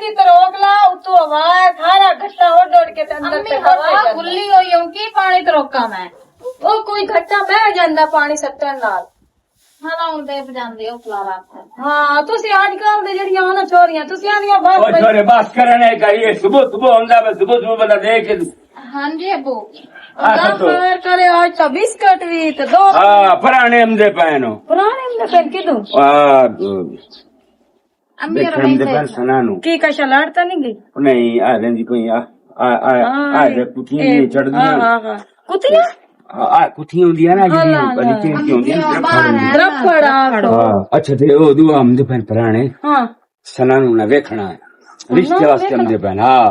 दी तो रोक ला उतो हवा है सारा घट्टा उड़ के ते अंदर पे हवा खुली होई हूं की पानी तो रोका मैं ओ कोई घट्टा बह जांदा पानी सट्टन नाल हां हुन दे जांदे ओ फलारा हां तुसी आजकल दे जेड़ियां ना छोरियां तुसी आनियां बस ओ छोरे बस करने करिए सुबह सुबह हुंदा बस सुबह बंदा देख हां जी अबू खैर करे आज तो बिस्कुट भी तो दो हां पुराने हमदे पैनो पुराने हमदे पैन किदू देखण दे पर सनानु की कशा लड़ता नहीं गई नहीं आ रही कोई आ कुतियां चढ़दी हां कुतियां कुतियां हुंदियां ना जी निक्की हुंदियां द्रफड़ा अच्छा ते ओ दुआ हमदे पैन पुराने हां सनानु ना देखना रिश्ते वास्ते हमदे पैन हां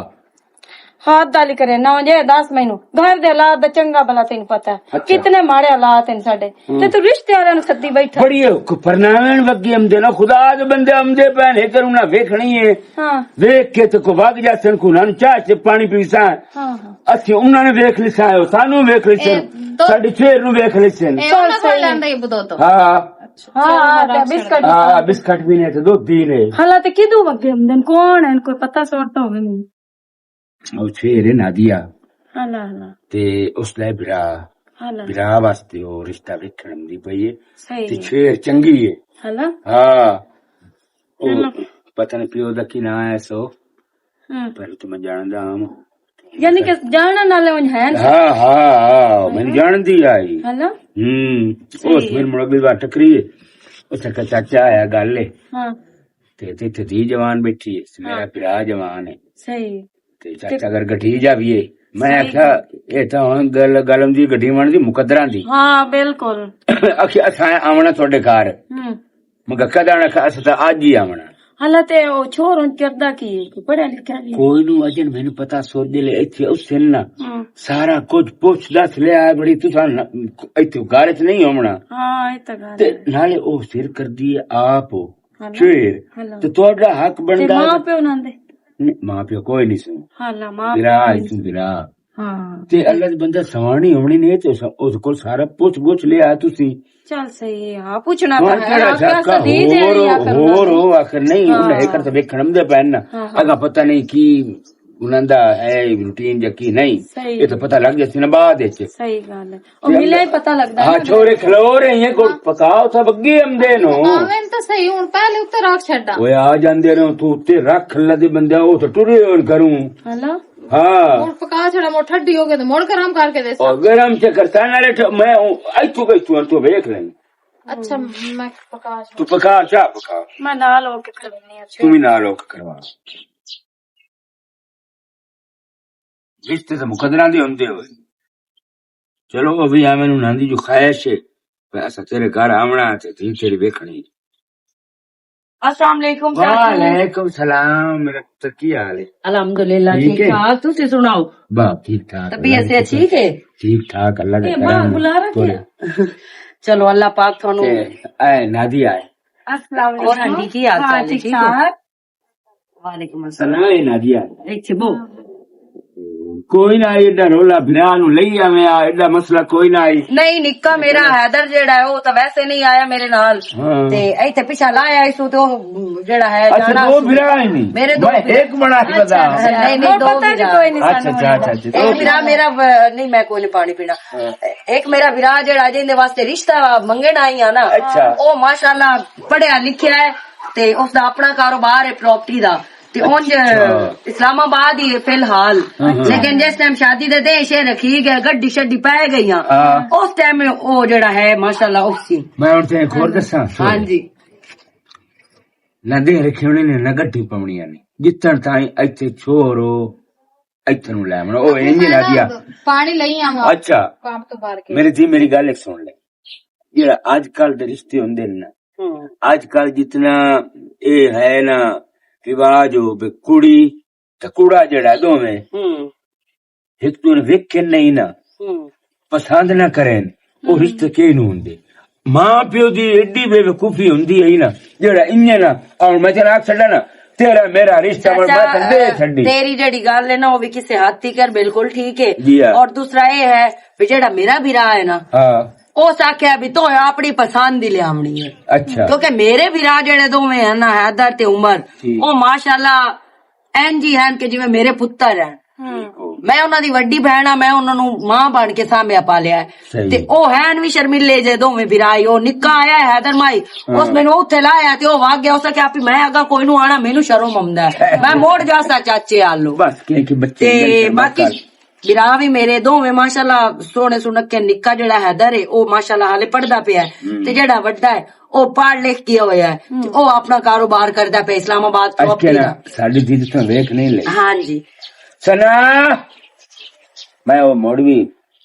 हाथ डाली करे 9-10 महीनू घर दे हालात चंगा भला तेन पता है कितने माड़े हालात हैं साडे ते तू रिश्ते वाले नु सद्दी बैठा बड़ी परनावन वगी हमदे ना खुदा दे बंदे हमदे पैन हे करू ना देखणी है हां देख के तो को भाग जासन को ना चाह च पानी पीसा हां ਅਸੀਂ ਉਹਨਾਂ ਨੇ ਵੇਖ ਲਿਆ ਸਾਨੂੰ ਵੇਖ ਲਿਆ ਸਾਡੀ ਛੇਰ ਨੂੰ ਵੇਖ ਲਿਆ चल सही लेंदा ये बदो तो ਹਾਂ हां बिस्कुट ਹਾਂ ਬਿਸਕਟ ਵੀ ਨੇ ਤੇ ਦੁੱਧ ਹੀ ਨੇ हालात किदू वगे हमदन कौन है कोई पता सोरता होवे नहीं ਉਹ ਛੇਰ ਹੈ ਨਾਦੀਆ हला हला ਤੇ ਉਸ ਲਈ हला ਵਿਰਾ ਵਾਸਤੇ ਉਹ ਰਿਸ਼ਤਾ ਵੇਖਣ ਦੀ ਪਈ ਹੈ सही ਤੇ ਛੇਰ ਚੰਗੀ ਹੈ हला ਹਾਂ ਉਹ ਪਤਾ ਨਹੀਂ ਪਿਓ ਦਾ ਕੀ ਨਾਂ ਹੈ ਸੋ ਪਰ ਤੂੰ ਮੈਂ ਜਾਣਦਾ ਹਾਂ यानी कि जानने वाले उन है हाँ हाँ मैंने जान दी आई हला उस मेरे मुड़े बात टकरी है उसका चाचा आया गल है हां ते धी जवान बैठी है मेरा पिरा जवान है सही ते चाचा अगर गठी जावी है मैं आख्या ये तो हुन गलम दी गड्डी मन दी मुकद्दरां दी हां बिल्कुल आख्या असां आवना तुहाडे घर मगर कदा ना अस तो अज ही आवना हला ते ओ छोर करदा की पढ़ा लिखा भी कोई नु अजन मैनू पता सोच दे ले इथे उस दिन ना सारा कुछ पुछ दस लिया बड़ी तुसा इथे घर च नहीं होना हां ये तो गल ते नाले ओ सिर कर दी आप शेर ते तोड़ा हक बनदा मां प्यो नंदे मां प्यो कोई नहीं सुन हला मां बिरा इस बिरा हां ते अल्लाह दे बंदा सवाणी होनी ने ते उस कोल सारा पुछ लिया तुसी चल सही है हां पूछना तो है और आखिर नहीं उन्हें कर तो देखण दे पैन ना अगा पता नहीं की उनंदा है रूटीन या की नहीं ये तो पता लग जाती ना बाद विच सही गल है ओ मिले ही पता लगदा हां छोरे खलो रहे हैं को पकाओ सब अगे हमदे नो मैं तो सही हुन पहले उत्ते रख छड्डा ओए आ जांदे नो तू उत्ते रख लदे बंदे ओ तो टुरे होन करूं हला हां हुन पका छड़ा मो ठड्डी हो गए तो मोड़ गरम करके दे और गरम से करता नाले मैं आई तू देख ले अच्छा मैं पका तू पका चाह पका मैं नाल होके करनी अच्छा तू भी नाल होके करवा रिश्ते तो मुकदरा दे होंदे होए चलो अभी आ मैनू नांदी जो ख्वाहिश है ऐसा तेरे घर आवना ते तेरी वेखनी अस्सलाम वालेकुम वालेकुम सलाम मेरा तो की हाल है अल्हम्दुलिल्लाह ठीक ठाक तुसी सुनाओ बा ठीक ठाक तबीयत से ठीक है ठीक ठाक अल्लाह का करम बुला रखे चलो अल्लाह पाक थानू आए नादी आए अस्सलाम और आंटी की हाल चाल है ठीक है वालेकुम अस्सलाम सलाम नादिया एक छे बो कोई ना एडा रोला बिरा नु लई आवे आ एडा मसला कोई ना आई नहीं निक्का मेरा हैदर जेड़ा है वो तो वैसे नहीं आया मेरे नाल ते इथे पिछा लाया इसू तो जेड़ा है अच्छा दो बिरा नहीं मेरे दो एक बड़ा ही बता नहीं नहीं दो कोई नहीं अच्छा अच्छा अच्छा एक बिरा मेरा नहीं मैं कोई नहीं पानी पीना एक मेरा बिरा जेड़ा जिंदे वास्ते रिश्ता मंगण आई आ ना ओ माशाल्लाह पढ़िया लिखिया है ते उसदा अपना कारोबार है प्रॉपर्टी दा ते उंज इस्लामाबाद ही फिलहाल लेकिन जिस टाइम शादी दे देश रखी गए गड्डी शड्डी पै गई उस टाइम ओ जेड़ा है माशाल्लाह उसी मैं उनसे एक और दसा हाँ जी ना दे रखी होनी ने ना गड्डी पावनी ने जितन ताई इथे छोरो इथे नु ले ओ इंज ना दिया पानी लई आवा अच्छा काम तो बाहर के मेरी जी मेरी गल एक सुन ले जेड़ा आजकल दे रिश्ते हुंदे ना आजकल जितना ए है ना रिवाज हो कुड़ी ते कुड़ा जेड़ा दोवें एक दूसरे वेखे नहीं ना पसंद ना करें वो रिश्ते के नू हुंदे मां प्यो दी एडी बेवकूफी हुंदी है ना जेड़ा इन्ने ना और मैं चला छड़ा ना तेरा मेरा रिश्ता तेरी जेड़ी गल है ना वो भी किसी हद तक बिल्कुल ठीक है और दूसरा ये है जेड़ा मेरा भी रहा है ना उस आख्या भी तो अपनी पसंद ही लियावनी है अच्छा क्योंकि मेरे भी जेड़े दोवें है ना हैदर ते उमर ओ माशाल्लाह ਐਨ ਜੀ ਹਨ ਕਿ ਜਿਵੇਂ ਮੇਰੇ ਪੁੱਤਰ ਹੈ। ਮੈਂ ਉਹਨਾਂ ਦੀ ਵੱਡੀ ਭੈਣ ਆ, ਮੈਂ ਉਹਨਾਂ ਨੂੰ ਮਾਂ ਬਣ ਕੇ ਸਾਂਭਿਆ ਪਾਲਿਆ ਤੇ ਉਹ ਹੈਨ ਵੀ ਸ਼ਰਮਿਲੇ ਜੇ ਦੋਵੇਂ ਵਿਰਾਈ। ਉਹ ਨਿੱਕਾ ਆਇਆ ਹੈਦਰ ਮਾਈ ਉਸ ਮੈਨੂੰ ਉੱਥੇ ਲਾਇਆ ਤੇ ਉਹ ਵਗ ਗਿਆ। ਉਸ ਕਿ ਆਪੀ ਮੈਂ ਅਗਾ ਕੋਈ ਨੂੰ ਆਣਾ ਮੈਨੂੰ ਸ਼ਰਮ ਆਉਂਦਾ ਮੈਂ ਮੋੜ ਜਾਸਾ ਚਾਚੇ ਆਲੋ ਤੇ ਬਾਕੀ ਵਿਰਾ ਵੀ ਮੇਰੇ ਦੋਵੇਂ ਮਾਸ਼ਾਅੱਲਾ ਸੋਹਣੇ ਸੁਨੱਖੇ। ਨਿੱਕਾ ਜਿਹੜਾ ਹੈਦਰ ਹੈ ਉਹ ਮਾਸ਼ਾਅੱਲਾ ਹਾਲੇ ਪੜਦਾ ਪਿਆ ਤੇ ਜਿਹੜਾ ਵੱਡਾ ਹੈ ਉਹ ਪੜ੍ਹ ਲਿਖ ਗਿਆ ਹੋਇਆ ਹੈ ਉਹ ਆਪਣਾ ਕਾਰੋਬਾਰ ਕਰਦਾ ਪਿਆ ਇਸਲਾਮਾਬਾਦ ਸਾਡੀ ਦੀਦੀ ਤੋਂ ਵੇਖ ਨਹੀਂ ਲਈ। ਹਾਂਜੀ ਸਨਾ ਮੈਂ ਉਹ ਮੋੜ ਵੀ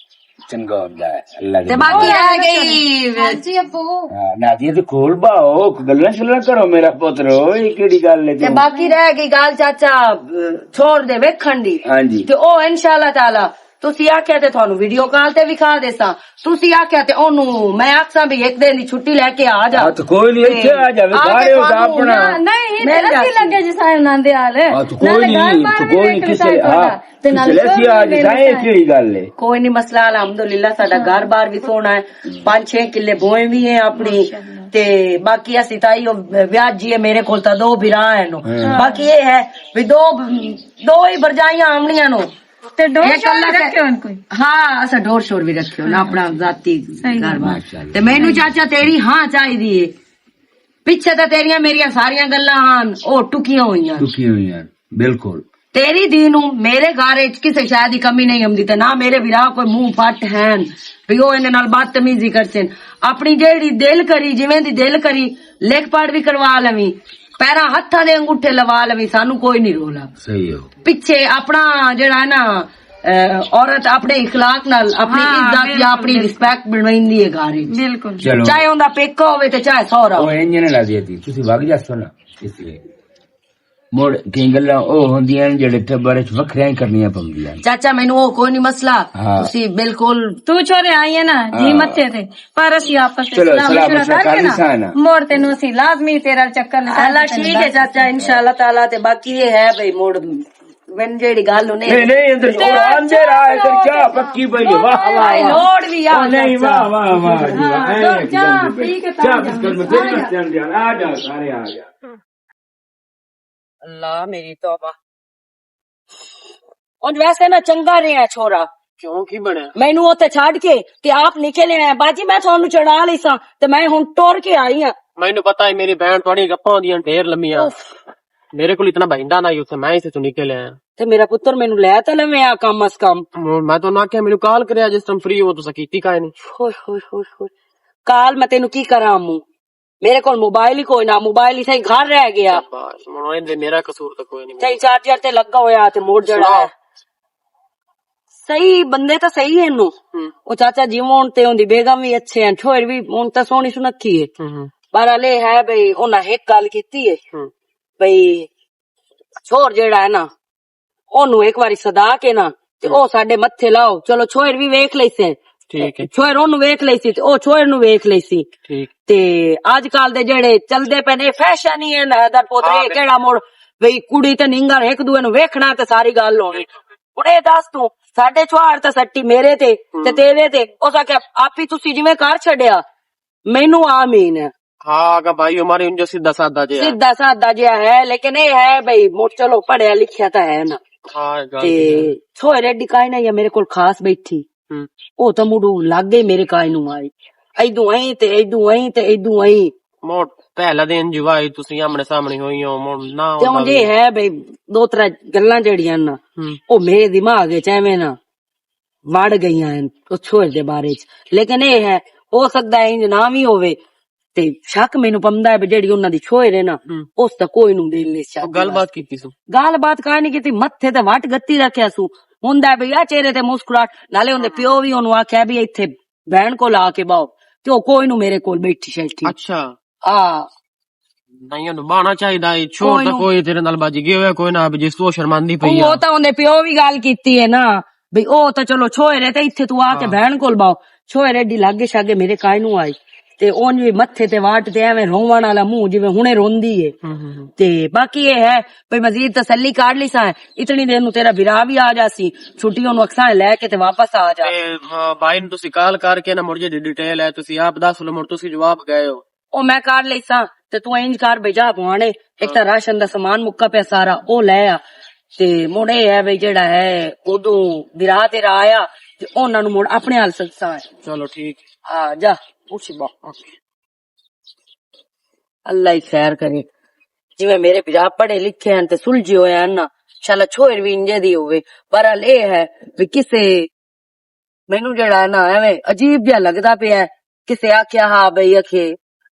ਚੰਗਾ ਹੁੰਦਾ ਹੈ ਅੱਲਾ ਤੇ ਬਾਕੀ ਰਹਿ ਗਈ ਜੀ ਅੱਬੂ ਨਾਦੀਆ ਤੇ ਖੋਲ ਬਾਓ ਗੱਲਾਂ ਸ਼ੁਰੂ ਕਰੋ ਮੇਰਾ ਪੁੱਤਰੋ ਇਹ ਕਿਹੜੀ ਗੱਲ ਹੈ ਤੇ ਬਾਕੀ ਰਹਿ ਗਈ ਗੱਲ ਚਾਚਾ ਛੋੜ ਦੇ ਵੇਖਣ ਦੀ। ਹਾਂਜੀ ਤੇ ਉਹ ਇਨਸ਼ਾਅੱਲਾ ਤਾਲਾ ਤੁਸੀਂ ਆਖਿਆ ਤੇ ਤੁਹਾਨੂੰ ਵੀਡੀਓ ਕਾਲ ਤੇ ਵਿਖਾ ਦੇਸਾਂ। ਤੁਸੀਂ ਆਖਿਆ ਤੇ ਉਹਨੂੰ ਮੈਂ ਆਖਾਂ ਵੀ ਇੱਕ ਦਿਨ ਦੀ ਛੁੱਟੀ ਲੈ ਕੇ ਆ ਜਾ। ਕੋਈ ਨਹੀਂ ਇੱਥੇ ਆ ਜਾਵੇ ਸਾਰੇ ਉਹਦਾ ਆਪਣਾ ਨਹੀਂ ਤੇ ਅਸੀਂ ਲੱਗੇ ਜੀ ਸਾਇ ਉਹਨਾਂ ਦੇ ਹਾਲ ਕੋਈ ਨਹੀਂ ਕਿਸੇ ਤੇ ਨਾਲ ਆ ਜਾਏ ਕਿਹੜੀ ਗੱਲ ਹੈ। ਕੋਈ ਨਹੀਂ ਮਸਲਾ ਅਲਹਮਦੁਲਿਲਾ ਸਾਡਾ ਘਰ ਬਾਰ ਵੀ ਸੋਹਣਾ ਹੈ 5-6 ਕਿੱਲੇ ਬੋਏ ਵੀ ਹੈ ਆਪਣੀ ਤੇ ਬਾਕੀ ਅਸੀਂ ਤਾਈ ਵਿਆਹ ਜੀ ਹੈ ਮੇਰੇ ਕੋਲ ਤਾਂ 2 ਬਿਰਾ ਹੈ नो ਬਾਕੀ ਇਹ ਹੈ ਵੀ ਦੋ ਹੀ ਬਰਜਾਈਆਂ ਆਮਣੀਆਂ ਨੂੰ ਤੇ ਡੋਰ ਰੱਖਿਓ ਕੋਈ। ਹਾਂ ਅਸਾਂ ਡੋਰ ਸ਼ੋਰ ਵੀ ਰੱਖਿਓ ਨਾ ਆਪਣਾ ਜ਼ਾਤੀ ਘਰ ਬਾਰ ਤੇ ਮੈਨੂੰ ਚਾਚਾ ਤੇਰੀ ਹਾਂ ਚਾਹੀਦੀ ਏ। ਪਿੱਛੇ ਤਾਂ ਤੇਰੀਆਂ ਮੇਰੀਆਂ ਸਾਰੀਆਂ ਗੱਲਾਂ ਹਨ ਉਹ ਟੁਕੀਆਂ ਹੋਈਆਂ ਬਿਲਕੁਲ। ਤੇਰੀ ਦੀ ਨੂੰ ਮੇਰੇ ਘਰ ਵਿੱਚ ਕਿਸੇ ਸ਼ਾਇਦ ਦੀ ਕਮੀ ਨਹੀਂ ਹੁੰਦੀ ਤੇ ਨਾ ਮੇਰੇ ਵਿਰਾਹ ਕੋਈ ਮੂੰਹ ਫੱਟ ਹੈ ਵੀ ਉਹ ਇਹਦੇ ਨਾਲ ਬਦਤਮੀਜ਼ੀ ਕਰਸਨ। ਆਪਣੀ ਜਿਹੜੀ ਦਿਲ ਕਰੀ ਜਿਵੇਂ ਦੀ ਦਿਲ ਕਰੀ ਲਿਖ ਪੜ ਵੀ ਕਰਵਾ ਲਵੀਂ ਪੈਰਾਂ ਹੱਥਾਂ ਦੇ ਅੰਗੂਠੇ ਲਵਾ ਲਵੀਂ ਸਾਨੂੰ ਕੋਈ ਨਹੀਂ ਰੋਲਾ। ਸਹੀ ਹੋ ਪਿੱਛੇ ਆਪਣਾ ਜਿਹੜਾ ਹੈ ਨਾ ਔਰਤ ਆਪਣੇ ਇਖਲਾਕ ਨਾਲ ਆਪਣੀ ਇੱਜ਼ਤ ਜਾਂ ਆਪਣੀ ਰਿਸਪੈਕਟ ਬਣਵਾਉਂਦੀ ਹੈ ਘਰ ਵਿੱਚ ਬਿਲਕੁਲ ਚਾਹੇ ਉਹਦਾ ਪੇਕਾ ਹੋਵੇ ਤੇ ਚਾਹੇ ਸਹੁਰਾ ਉਹ ਇੰਜ ਨਾ ਲੱਗਦੀ ਸੀ ਤੁਸੀਂ ਵਗ ਜਾਸੋ ਨਾ ਇਸ ਲਈ ਮੋੜ ਕਈ ਗੱਲਾਂ ਉਹ ਹੁੰਦੀਆਂ ਨੇ ਜਿਹੜੇ ਟੱਬਰ ਚ ਵੱਖਰੀਆਂ ਹੀ ਕਰਨੀਆਂ ਪੈਂਦੀਆਂ। ਚਾਚਾ ਮੈਨੂੰ ਉਹ ਕੋਈ ਨਹੀਂ ਮਸਲਾ ਤੁਸੀਂ ਬਿਲਕੁਲ ਤੂੰ ਛੋਰੇ ਆਈ ਹੈ ਨਾ ਜੀ ਮੱਥੇ ਤੇ ਪਰ ਅਸੀਂ ਆਪਸ ਵਿੱਚ ਸਲਾਮ ਕਰਕੇ ਨਾ ਮੋੜ ਤੈਨੂੰ ਅਸੀਂ ਲਾਜ਼ਮੀ ਤੇਰਾ ਚੱਕਰ ਅੱਲਾ ਠੀਕ ਹੈ ਚਾਚਾ ਇਨਸ਼ਾਅੱਲਾ ਤਾਲਾ ਤੇ ਬਾਕੀ ਇਹ ਹੈ ਬਈ ਮੋੜ ਮੈਨੂੰ ਜਿਹੜੀ ਗੱਲ ਉਹਨੇ ਨਹੀਂ ਅੰਦਰ ਅੰਦਰ ਆਏ ਕਰ ਚਾਹ ਪੱਕੀ ਪਈ ਵਾਹ ਵਾਹ ਲੋੜ ਵੀ ਆ ਨਹੀਂ ਵਾਹ ਵਾਹ ਵਾਹ ਚਾਹ ਠੀਕ ਹੈ ਚਾਹ ਬਿਸਕੁਟ ਮੈਂ ਤੇਰੇ ਚੱਲ ਆ ਜਾ ਸਾਰੇ ਆ ਜਾ। ਅੱਲਾ ਮੇਰੀ ਤੌਬਾ ਉਹ ਵੈਸੇ ਨਾ ਚੰਗਾ ਰਿਹਾ ਛੋਰਾ ਕਿਉਂ ਕੀ ਬਣਿਆ ਮੈਨੂੰ ਉੱਥੇ ਛੱਡ ਕੇ ਤੇ ਆਪ ਨਿਕਲੇ ਆ ਬਾਜੀ ਮੈਂ ਤੁਹਾਨੂੰ ਚੜਾ ਲਈ ਸਾਂ ਤੇ ਮੈਂ ਹੁਣ ਟੁਰ ਕੇ ਆਈ ਆ। ਮੈਨੂੰ ਪਤਾ ਹੈ ਮੇਰੀ ਭੈਣ ਤੁਹਾਡੀ ਗੱਪਾਂ ਹੁੰਦੀਆਂ ਢੇਰ ਲੰਮੀਆਂ ਮੇਰੇ ਕੋਲ ਇਤਨਾ ਬਹਿੰਦਾ ਨਾ ਉੱਥੇ ਮੈਂ ਇਸੇ ਤੋਂ ਨਿਕਲ ਆਇਆ ਤੇ ਮੇਰਾ ਪੁੱਤਰ ਮੈਨੂੰ ਲੈ ਤਾਂ ਲਵੇਂ ਆ ਕਮ ਅਸ ਕਮ ਮੈਂ ਤਾਂ ਨਾ ਕਿਹਾ ਮੈਨੂੰ ਕਾਲ ਕਰਿਆ ਜਿਸ ਟਾਈਮ ਫ੍ਰੀ ਹੋ ਤੁਸੀਂ ਕੀਤੀ ਕਾਇ ਨਹੀਂ ਹੋਏ ਹੋਏ ਹੋਏ ਹੋਏ ਕਾਲ ਮੈਂ ਤੈਨੂੰ ਕੀ ਕਰਾਂ ਮੂੰ ਮੇਰੇ ਕੋਲ ਮੋਬਾਈਲ ਹੀ ਕੋਈ ਨਾ ਮੋਬਾਈਲ ਹੀ ਘਰ ਰਹਿ ਗਿਆ ਬਸ ਮਨੋਂ ਮੇਰਾ ਕਸੂਰ ਤਾਂ ਕੋਈ ਨਹੀਂ ਸਹੀ ਚਾਰਜਰ ਤੇ ਲੱਗਾ ਹੋਇਆ ਤੇ ਮੋੜ ਜੜਾ ਸਹੀ ਬੰਦੇ ਤਾਂ ਸਹੀ ਹੈ ਇਹਨੂੰ ਉਹ ਚਾਚਾ ਜੀ ਹੁਣ ਤੇ ਉਹਦੀ ਬੇਗਮ ਵੀ ਅੱਛੇ ਹਨ ਛੋਰ ਵੀ ਹੁਣ ਤਾਂ ਸੋਹਣੀ ਸੁਨੱਖੀ ਹੈ ਪਰ ਹਲੇ ਹੈ ਬਈ ਉਹਨਾਂ ਇੱਕ ਗੱਲ ਕੀਤੀ ਹੈ ਬਈ ਛੋਰ ਜਿਹੜਾ ਹੈ ਨਾ ਉਹਨੂੰ ਇੱਕ ਵਾਰੀ ਸਦਾ ਕੇ ਨਾ ਤੇ ਉਹ ਸਾਡੇ ਮੱਥੇ ਲਾਓ ਚਲੋ ਛੋਰ ਵੀ ਵੇਖ ਲਈ ਸੀ ਠੀਕ ਹੈ ਛੋਰ ਉਹਨੂੰ ਵੇਖ ਲਈ ਸੀ ਤੇ ਉਹ ਛੋਰ ਨੂੰ ਵੇਖ ਲਈ ਸੀ ਠੀਕ ਤੇ ਅੱਜ ਕੱਲ ਦੇ ਜਿਹੜੇ ਚਲਦੇ ਪਏ ਨੇ ਫੈਸ਼ਨ ਹੀ ਹੈ ਨਾ ਪੋਤਰੇ ਕਿਹੜਾ ਮੋੜ ਬਈ ਕੁੜੀ ਤੇ ਨਿੰਗਰ ਇੱਕ ਦੂਏ ਨੂੰ ਵੇਖਣਾ ਤੇ ਸਾਰੀ ਗੱਲ ਹੋਣੀ ਹੁਣ ਇਹ ਦੱਸ ਤੂੰ ਸਾਡੇ ਛੁਆਰ ਤਾਂ ਸੱਟੀ ਮੇਰੇ ਤੇ ਤੇਰੇ ਤੇ ਉਸ ਆਖਿਆ ਆਪੀ ਤੁਸੀਂ ਜਿਵੇਂ ਘਰ ਛੱਡਿਆ ਮੈਨੂੰ ਆਮੀਨ ਹੈ हाँ का भाई हमारे उन जो सीधा साधा जिहा है लेकिन ये है भाई चलो पढ़िया लिखिया तो है ना ते छोरे डिकाई ना मेरे को खास बैठी ओ तो मुड़ू लग गई मेरे काई नू आई ऐदू आई ते ऐदू आई ते ऐदू आई मोड़ पहला दिन जुवाई तुसी आमने सामने होई हो मोड़ ना ते हुन ये है भाई 2-3 गल्लां जेड़ियां ना ओ मेरे दिमाग विच एवें ना वड़ गईयां हैं उस छोरे दे बारे च लेकिन ये है हो सकदा है इंज ना भी होवे ਤੇ ਸ਼ੱਕ ਮੈਨੂੰ ਪੰਦਾ ਹੈ ਜਿਹੜੀ ਉਹਨਾਂ ਦੀ ਛੋਏ ਨਾ ਉਸ ਦਾ ਕੋਈ ਨੂੰ ਦਿਲ ਨਹੀਂ ਗੱਲਬਾਤ ਕੀਤੀ ਸੂ ਗੱਲਬਾਤ ਕਾਹ ਨਹੀਂ ਕੀਤੀ ਮੱਥੇ ਤੇ ਵੱਟ ਗੱਤੀ ਰੱਖਿਆ ਸੂ ਹੁੰਦਾ ਬਈ ਆ ਚਿਹਰੇ ਤੇ ਮੁਸਕਰਾਟ ਨਾਲੇ ਉਹਦੇ ਪਿਓ ਵੀ ਉਹਨੂੰ ਆਖਿਆ ਵੀ ਇੱਥੇ ਭੈਣ ਕੋਲ ਆ ਕੇ ਬਾਓ ਤੇ ਉਹ ਕੋਈ ਨੂੰ ਮੇਰੇ ਕੋਲ ਬੈਠੀ ਸ਼ੈਠੀ ਅੱਛਾ ਆ ਨਹੀਂ ਉਹਨੂੰ ਬਾਣਾ ਚਾਹੀਦਾ ਏ ਛੋੜ ਤਾਂ ਕੋਈ ਤੇਰੇ ਨਾਲ ਬਾਜੀ ਗਿਆ ਹੋਇਆ ਕੋਈ ਨਾ ਜਿਸ ਤੋਂ ਸ਼ਰਮਾਂਦੀ ਪਈ ਉਹ ਤਾਂ ਉਹਦੇ ਪਿਓ ਵੀ ਗੱਲ ਕੀਤੀ ਹੈ ਨਾ ਬਈ ਉਹ ਤਾਂ ਚਲੋ ਛੋਏ ਤੇ ਇੱਥੇ ਤੂੰ ਆ ਕੇ ਭੈਣ ਕੋਲ ਬਾਓ ਛੋਏ ਰੇਡੀ ਲਾਗੇ ਛਾਗੇ ਮੇਰੇ ਕਾਇ ਨੂੰ ਆਈ ਤੇ ਉਹਨ ਵੀ ਮੱਥੇ ਤੇ ਵਾਟ ਤੇ ਐਵੇਂ ਰੋਵਣ ਵਾਲਾ ਮੂੰਹ ਜਿਵੇਂ ਹੁਣੇ ਰੋਂਦੀ ਏ ਤੇ ਬਾਕੀ ਇਹ ਹੈ ਭਈ ਮਜ਼ੀਦ ਤਸੱਲੀ ਕਰ ਲਈ ਸਾਂ ਇਤਨੀ ਦੇਰ ਨੂੰ ਤੇਰਾ ਵਿਰਾ ਵੀ ਆ ਜਾਸੀ ਛੁੱਟੀਆਂ ਨੂੰ ਅਕਸਾਂ ਲੈ ਕੇ ਤੇ ਵਾਪਸ ਆ ਜਾ ਹਾਂ ਬਾਈ ਨੂੰ ਤੁਸੀਂ ਕਾਲ ਕਰਕੇ ਨਾ ਮੁਰਜੇ ਦੀ ਡਿਟੇਲ ਹੈ ਤੁਸੀਂ ਆਪ ਦੱਸ ਲਓ ਮੁਰ ਤੁਸੀਂ ਜਵਾਬ ਗਏ ਹੋ ਉਹ ਮੈਂ ਕਰ ਲਈ ਸਾਂ ਤੇ ਤੂੰ ਇੰਜ ਕਰ ਭੇਜਾ ਪੁਆਣੇ ਇੱਕ ਤਾਂ ਰਾਸ਼ਨ ਦਾ ਸਮਾਨ ਮੁੱਕਾ ਪਿਆ ਸਾਰਾ ਉਹ ਲੈ ਆ ਤੇ ਮੁੜ ਇਹ ਹੈ ਵੀ ਜਿਹੜਾ ਹੈ ਉਦੋਂ ਵਿਰਾਹ ਤੇਰਾ ਆਇਆ ਤੇ ਉਹਨਾਂ ਨੂੰ ਮੁੜ ਆਪਣੇ ਹਾਲ ਸੱਸਾਂ ਚਲੋ ਠੀਕ ਆ ਜਾ ਪੁੱਛ ਬਾ ਅੱਲਾ ਹੀ ਖੈਰ ਕਰੇ ਜਿਵੇਂ ਮੇਰੇ ਪਿਤਾ ਪੜ੍ਹੇ ਲਿਖੇ ਹਨ ਤੇ ਸੁਲਝੇ ਹੋਏ ਹਨ ਨਾ ਸ਼ਾਲਾ ਛੋੜ ਵੀ ਇੰਜੇ ਦੀ ਹੋਵੇ ਪਰ ਹਲ ਇਹ ਹੈ ਵੀ ਕਿਸੇ ਮੈਨੂੰ ਜਿਹੜਾ ਨਾ ਐਵੇਂ ਅਜੀਬ ਜਿਹਾ ਲੱਗਦਾ ਪਿਆ ਕਿਸੇ ਆਖਿਆ ਹਾਂ ਬਈ ਅਖੇ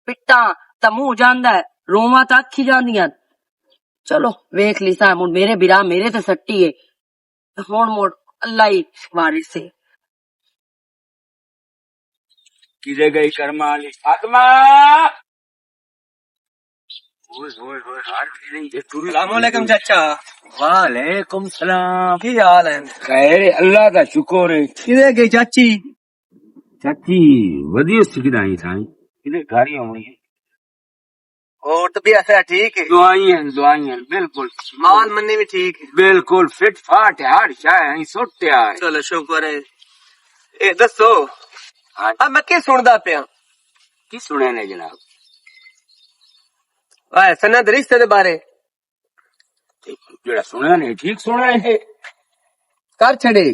ਪਿੱਟਾਂ ਤਾਂ ਮੂੰਹ ਜਾਂਦਾ ਹੈ ਰੋਵਾਂ ਤਾਂ ਅੱਖੀ ਜਾਂਦੀਆਂ ਚਲੋ ਵੇਖ ਲਈ ਸਾਂ ਹੁਣ ਮੇਰੇ ਬਿਰਾ ਮੇਰੇ ਤੇ ਸੱਟੀ ਏ ਹੁਣ ਮੁੜ ਅੱਲਾ ਹੀ ਵਾਰਿਸ ਏ किधे गई कर्मा वाली फातिमा सलामुअलैकुम चाचा वालेकुम सलाम की हाल है खैर अल्लाह का शुक्र है किधे गई चाची चाची वधियो सिखदाई साईं किधे घारी होनी है और तबीयत है ठीक है दुआई बिल्कुल माल मन्नी भी ठीक है बिल्कुल फिट फाट है हर शाय सुट है चलो शुक्र है ए दसो हाँ अब मैं क्या सुनदा पिया की सुने ने जनाब आए सनद रिश्ते दे बारे जेड़ा सुना नहीं ठीक सुना है कर छड़े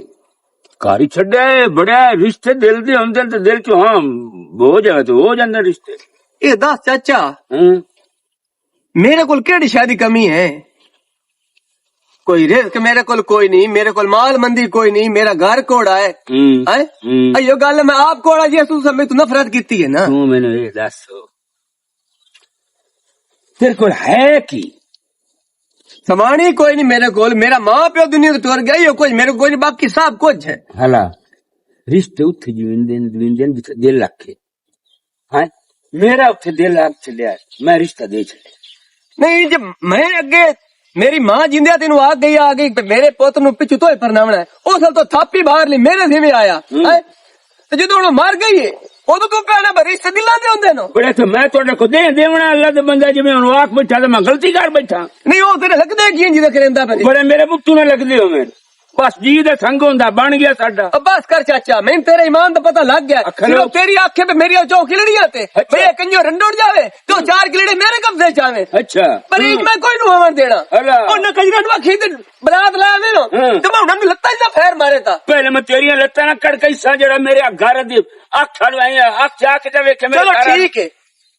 कारी छड़े बड़े रिश्ते दिल दे होंदे ते दिल चो हां हो जावे तो हो जांदे रिश्ते ए दस चाचा मेरे कोल केड़ी शादी कमी है कोई रिस्क मेरे कोल कोई नहीं मेरे कोल माल मंदी कोई नहीं मेरा घर कोड़ा है अयो गल मैं आप कोड़ा जी तू सब तू नफरत की है ना तू मैंने ये दस तेरे कोल है की समान ही कोई नहीं मेरे कोल मेरा माँ प्यो दुनिया तो टुर गया कोई मेरे कोल नहीं बाकी सब कुछ है हला रिश्ते उथे जीवन जिथे दिल रखे हैं मेरा उथे दिल रख चलिया मैं रिश्ता दे छड़े नहीं जब मैं अगे मेरी मां जिंदे तेन आ गई मेरे पुत्र नु पिछू तो परनावना है उस तो थापी बाहर ली मेरे से आया तो जो मर गई है उदो तू कहना रिश्ते दिलां दे होंदे नो बड़े तो मैं तोड़े को देवना अल्लाह दे बंदा जिवें हुन आख बैठा ते मैं गलती कर बैठा नहीं वो तेरे लगदे की जिदा करेंदा पे बड़े मेरे मुक्तू ने लगदे हो मेरे बस जी दे संग होंदा बन गया साडा अब बस कर चाचा मैं तेरे ईमान दा पता लग गया सिर्फ तेरी आंखें पे मेरी चौ खिलड़ियां ते भैया कंजो रंडोड़ जावे तो चार खिलड़े मेरे कब्जे च आवे अच्छा पर एक मैं कोई नु हवन देना ओने कंजरा नु खीद बरात लावे नो तो मैं उन्हें लत्ता ना फेर मारे ता पहले मैं तेरियां लत्ता ना कड़ कई सा जरा मेरे घर दी अख खड़ आई अख जाके ते वेखे मेरे चलो ठीक है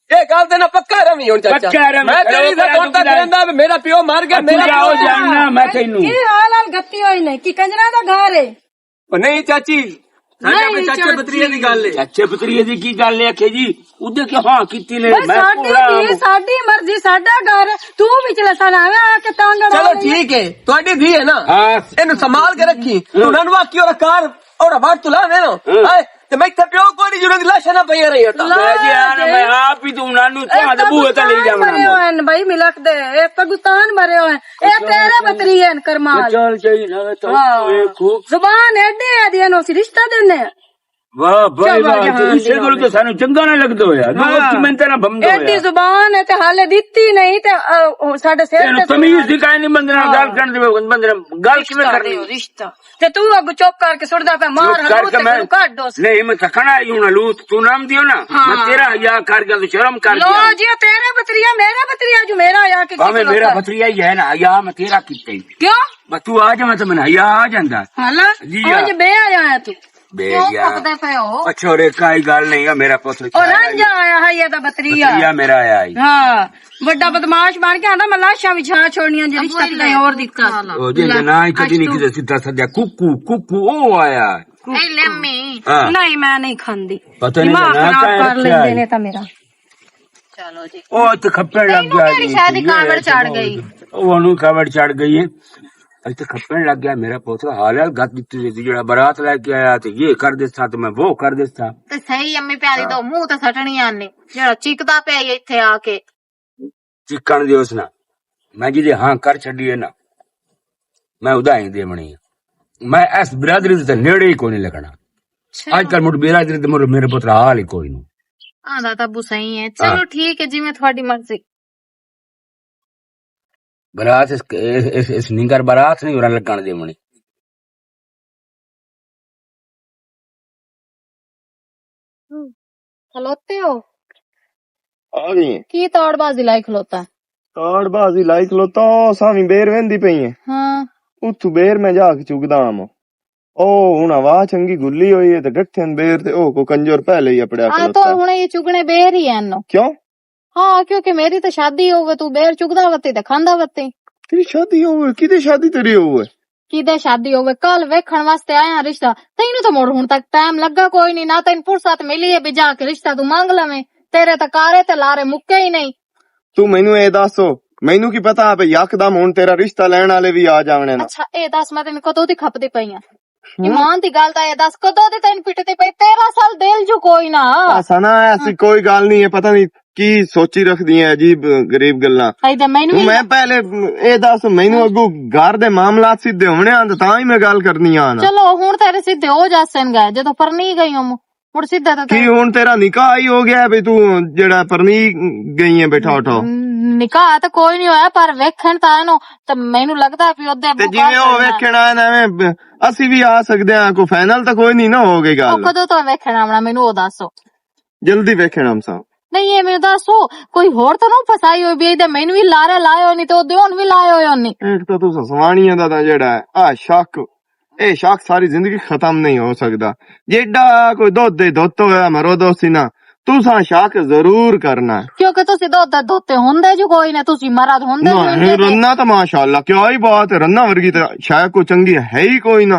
ये गल ते ना पक्का रमी हुन चाचा मैं तेरी से कोंटा करंदा मेरा पियो मर गया मेरा जाओ जानना मैं तैनू की हाल हाल गत्ती होई ने की कंजरा दा घर है नहीं चाची साडे चाचे बतरिये दी गल है चाचे बतरिये दी की गल है के जी उदे के हां कीती ने मैं साडी मर्जी साडा घर तू विचला सलावे आके तांगड़ चलो ठीक है ਤੁਹਾਡੀ धी है ना हां ਇਹਨੂੰ संभाल के रखी तू ननवा की और कार और बात तुला दे नो ਤੇ ਮੈਂ ਇੱਥੇ ਪਿਓ ਕੋਈ ਜੁੜੇ ਦੀ ਲਾਸ਼ਾਂ ਨਾ ਪਈਆਂ ਰਹੀ ਹਟਾ मैं जी आना मैं आप ही तू नानू तो बूहे ते ले जावना मरे होन भाई मिलक दे एक पगुतान मरे होन ए तेरे बतरियन करमाल चल चाहिए ना तो देखो जुबान एडे आदियां नो रिश्ता देने वाह भाई वाह इसे कोल तो सानू चंगा ना लगदो यार दोस्त मैं तेरा बमदो एडी जुबान है ते हाले दित्ती नहीं ते साडे सिर ते तमीज दिखाई नहीं बंदना गाल करन दे बंदना गाल किवें करनी रिश्ता ते तू अब चुप करके सुड़दा पे मार हलू ते तू काट दो नहीं मैं थकना आई हूं ना लूत तू नाम दियो ना मैं तेरा या कर गया तो शर्म कर लो दिया जी तेरे बतरिया मेरा बतरिया जो मेरा या के भावे मेरा भतरिया ही है ना या मैं तेरा किते क्यों बस तू आ जा मैं तो मैं या आ जांदा हाला जी आज बे आया है तू बेया पकदे पे हो अच्छा रे काई गल नहीं है मेरा पुत्र और रंजा आया है ये तो बतरिया भतरिया मेरा आया ही हाँ बड़ा बदमाश बन के आंदा मैं लाशा भी छा छोड़नियां जे रिश्ता ते और दिक्कत ओ जे ना ही कदी नहीं किसे सीधा सद्या कुकू कुकू ओ आया ए लम्मी हाँ। नहीं मैं नहीं खांदी पता नहीं दिमाग ना खराब क्या कर लेंदे ने ता मेरा चलो जी ओ तो खप्पड़ लग गया मेरी शादी कावड़ चढ़ गई वो नु कावड़ चढ़ गई है अज तो खप्पड़ लग गया मेरा पोता हाल है गत दित्ती जेड़ा बारात लेके आया तो ये कर देता तो मैं वो कर देता ते सही अम्मी प्यारी तो मुंह ते सटणी आने जेड़ा चिकदा पे इथे आके चिकन दियोस ना मैं जिदे हां कर छड़ी है ना मैं उदाई देवणी मैं इस बिरादरी से नेड़े ही कोई नहीं लगना आजकल मुझ बिरादरी ते मेरे पुत्र हाल ही कोई नहीं आंदा तब्बू सही है चलो ठीक है जिवें थोड़ी मर्जी बारात इस निंगर बारात नहीं हो लगन देवणी खलोते हो ਆ ਗਈ ਹੈ ਕੀ ਤੌੜਬਾਜ਼ੀ ਲਾਈ ਖਲੋਤਾ? ਕਾੜ ਬਾਜ਼ੀ ਲਾਈ ਖਲੋਤਾ ਸਾਵੀਂ ਬੇਰ ਵਹਿੰਦੀ ਪਈ ਹੈ ਹਾਂ ਉੱਥੋਂ ਬੇਰ ਮੈਂ ਜਾ ਕੇ ਚੁਗਦਾ ਆਮ ਉਹ ਹੁਣ ਹਵਾ ਚੰਗੀ ਗੁੱਲੀ ਹੋਈ ਹੈ ਤੇ ਡੱਠੇ ਬੇਰ ਤੇ ਉਹ ਕੋ ਕੰਜਰ ਪਹਿਲੇ ਹੀ ਆਪੜਿਆ ਆ ਖਲੋਤਾ तो हुणे ये चुगने बेर ही है नो। क्यों हाँ क्योंकि मेरी तो शादी होवे तू बेर चुगदा वत्ती ते खांदा वत्ती। तेरी शादी होवे किदे शादी तेरी होवे किदे शादी होवे कल वेखण वास्ते आया रिश्ता तैनू तो मोड़ हुण तक टाइम लगा कोई नहीं ना तैन फुर्सत मिली है भी जाके रिश्ता तू मांग लवे तेरे तो कारे ते लारे मुक्के ही नहीं। तू मैनू ए दसो मैनू की पता है यकदम हुण तेरा रिश्ता लैण वाले भी आ जावणे ना अच्छा ए दस मैं तेन कदों दी खपदी पई आ ईमान दी गल दा ए दस कदों दी तैन पिटदी पई 13 साल दिल जो कोई ना सना ऐसी कोई गल नहीं है पता नहीं की सोची रखदी है अजीब गरीब गल्लां मैनू मैं पहले ए दस मैनू अगू घर दे मामलात सीधे होने आंदे तां ही मैं गल करनी आ ना चलो हुण तेरे सीधे हो जासन गए जदों परनी गई हूं मुड़ सीधा तो की हुण तेरा निकाह ही हो गया भी तू जेड़ा परनी गई है बैठा उठो निकाह तो कोई नहीं होया पर वेखण ता नो ते मैनू लगदा भी ओदे ते जिवें ओ वेखणा एवें ਅਸੀਂ ਵੀ ਆ ਸਕਦੇ ਆ ਕੋਈ ਫਾਈਨਲ ਤਾਂ ਕੋਈ ਨਹੀਂ ਨਾ ਹੋਗੇ ਗੱਲ कदों तो वेखण आवना मैनू ओ दसो जल्दी वेखण हम सब नहीं ये मैनू दसो कोई होर तो ना फसाई होई भी ते मैनू भी लारे लायो नहीं ते ओदे हुण भी लायो होयो नहीं एक तो तू सवाणियां दा जेड़ा है आ शक ए शक सारी जिंदगी खत्म नहीं हो सकदा जेड़ा कोई दुध दे दुੱਧ होया मरो दोस्ती ना तुसा शक जरूर करना क्योंकि तुसी दुध दे धोते हुंदे जो कोई ने तुसी मरद हुंदे नहीं रन्ना तो माशाल्लाह क्या ही बात है रन्ना वर्गी तो शायद कोई चंगी है ही कोई ना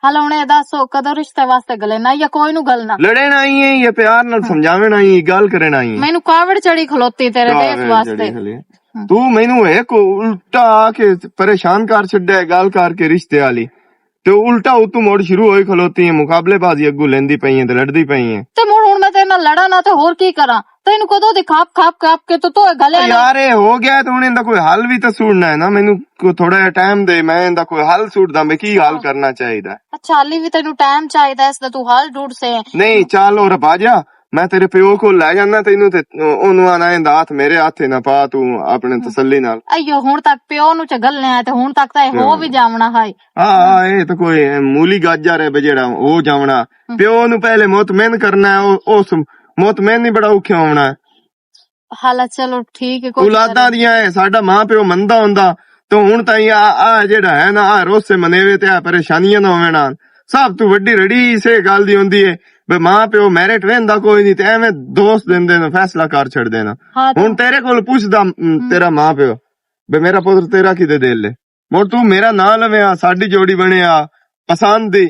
हल हुणे दसो कदों रिश्ते वास्ते गले ना या कोई नु गलना लड़े ना ही है ये प्यार नाल समझावे ना ही गल करे ना ही मैनू कावड़ चढ़ी खलोती तेरे देश वास्ते तू मैनू एक उल्टा आके परेशान कर छड्या गल करके रिश्ते वाली ते उल्टा तू मोड़ शुरू होई खलोती है मुकाबलेबाजी अगू लेंदी पई है ते लड़दी पई है ते मुड़ हुण मैं तेरे नाल लड़ा ना ते होर की करा तेनू कदों दी खाप खाप खाप के तो गले ना यार ये हो गया तो हुण इंदा कोई हल भी तो सूड़ना है ना मैनू थोड़ा जिहा टाइम दे मैं इंदा कोई हल सूड़दा मैं की हल करना चाहिदा अच्छा हाली भी तेनू टाइम चाहिदा इसदा तू हल ढूंढ से नहीं चल और बाजा मैं तेरे प्यो को ले जाना तेनू ते ओनू आना इंदा हाथ मेरे हाथे ना पा तू अपने तसल्ली नाल अयो हुण तक प्यो नु च गलने आ ते हुण तक तां हो भी जावना है हाँ ये तो कोई मूली गाजर है जेड़ा ओ जावना प्यो नु पहले मुतमैन करना है उस मुतमैन ही बड़ा औखा होना है हाल चलो ठीक है औलादा दियां है साडा मां प्यो मंदा हुंदा तो हुण ताई आ जेड़ा है ना आ रोसे मनेवे ते आ परेशानियां ना होवे ना सब तू वड्डी रड़ी से गल दी हुंदी है बे मां प्यो मैरिट वेंदा कोई नहीं ते एवें दोस्त देंदे ने फैसला कर छड़ देना हुण तेरे कोल पुछदा तेरा मां प्यो बे मेरा पुत्र तेरा किदे दे ले मोर तू मेरा ना लवेया साडी जोड़ी बनिया पसंद दी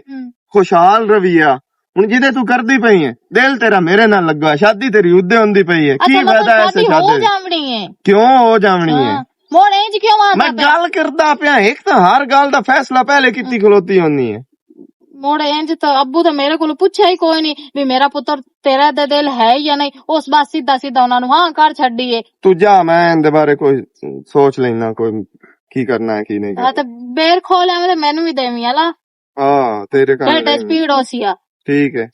खुशहाल रविया हुण जिदे तू करदी पई है दिल तेरा मेरे नाल लगा शादी तेरी उदे हुंदी पई है की फायदा ऐसे शादी जावणी है क्यों हो जावणी है मोर इंज क्यों आंदा मैं गल करदा पिया एक तो हर गल दा फैसला पहले कित्ती खलोती होनी है मोड़ इंज तो अब्बू तो मेरे को पूछा ही कोई नहीं भी मेरा पुत्र तेरा दे दिल है या नहीं उस बात सीधा सीधा उन्होंने हाँ कर छड़ी है तू जा मैं इंदे बारे कोई सोच लेना कोई की करना है की नहीं हाँ तो बेर खोल मैं मैनू भी देवी आला हाँ तेरे का स्पीड होसिया ठीक है